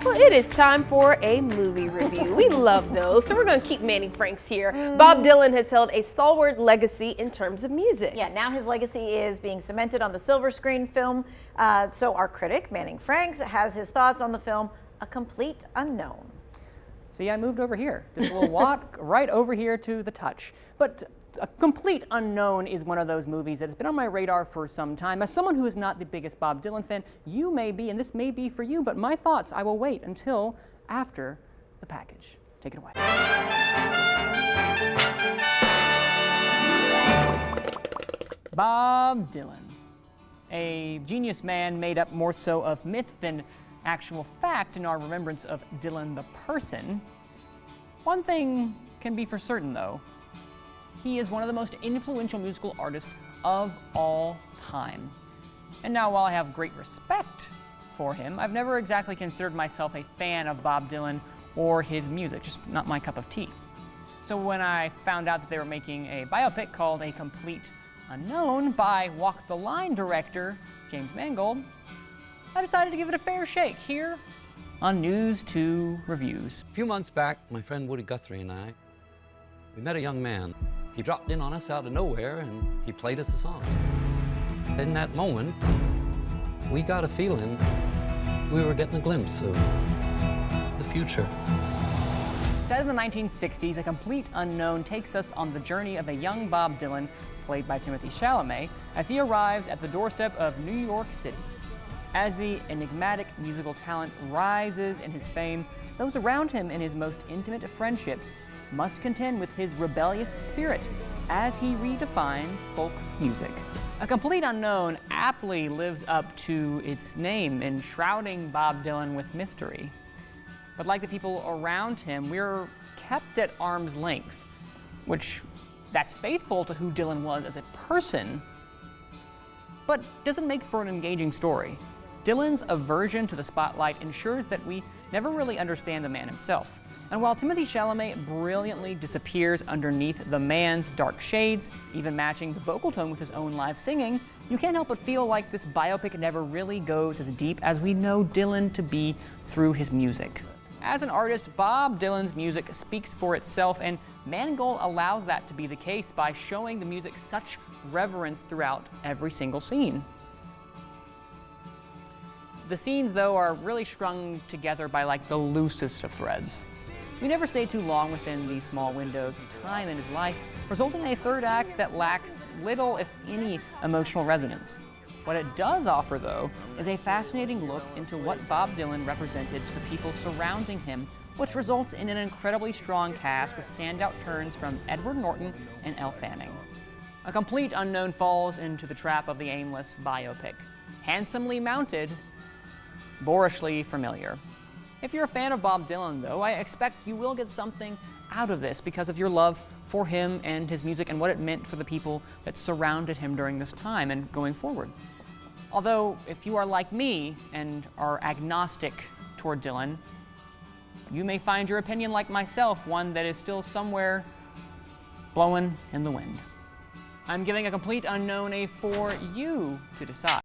Well, it is time for a movie review. We love those, so we're going to keep Manning Franks here. Bob Dylan has held a stalwart legacy in terms of music. Yeah, now his legacy is being cemented on the silver screen film. So our critic, Manning Franks, has his thoughts on the film, A Complete Unknown. See, I moved over here. Just a little walk right over here to the touch. But A Complete Unknown is one of those movies that's been on my radar for some time. As someone who is not the biggest Bob Dylan fan, you may be, and this may be for you, but my thoughts I will wait until after the package. Take it away. Bob Dylan, a genius man made up more so of myth than actual fact in our remembrance of Dylan the person. One thing can be for certain, though. He is one of the most influential musical artists of all time. And now, while I have great respect for him, I've never exactly considered myself a fan of Bob Dylan or his music, just not my cup of tea. So when I found out that they were making a biopic called A Complete Unknown by Walk the Line director James Mangold, I decided to give it a fair shake here on News 2 Reviews. A few months back, my friend Woody Guthrie and I, we met a young man. He dropped in on us out of nowhere and he played us a song. In that moment, we got a feeling we were getting a glimpse of the future. Set in the 1960s, A Complete Unknown takes us on the journey of a young Bob Dylan, played by Timothy Chalamet, as he arrives at the doorstep of New York City. As the enigmatic musical talent rises in his fame, those around him in his most intimate friendships must contend with his rebellious spirit as he redefines folk music. A Complete Unknown aptly lives up to its name, enshrouding Bob Dylan with mystery. But like the people around him, we're kept at arm's length, which that's faithful to who Dylan was as a person, but doesn't make for an engaging story. Dylan's aversion to the spotlight ensures that we never really understand the man himself. And while Timothy Chalamet brilliantly disappears underneath the man's dark shades, even matching the vocal tone with his own live singing, you can't help but feel like this biopic never really goes as deep as we know Dylan to be through his music. As an artist, Bob Dylan's music speaks for itself, and Mangold allows that to be the case by showing the music such reverence throughout every single scene. The scenes, though, are really strung together by like the loosest of threads. We never stay too long within these small windows of time in his life, resulting in a third act that lacks little, if any, emotional resonance. What it does offer, though, is a fascinating look into what Bob Dylan represented to the people surrounding him, which results in an incredibly strong cast with standout turns from Edward Norton and Elle Fanning. A Complete Unknown falls into the trap of the aimless biopic. Handsomely mounted, boorishly familiar. If you're a fan of Bob Dylan, though, I expect you will get something out of this because of your love for him and his music and what it meant for the people that surrounded him during this time and going forward. Although, if you are like me and are agnostic toward Dylan, you may find your opinion, like myself, one that is still somewhere blowing in the wind. I'm giving A Complete Unknown a for you to decide.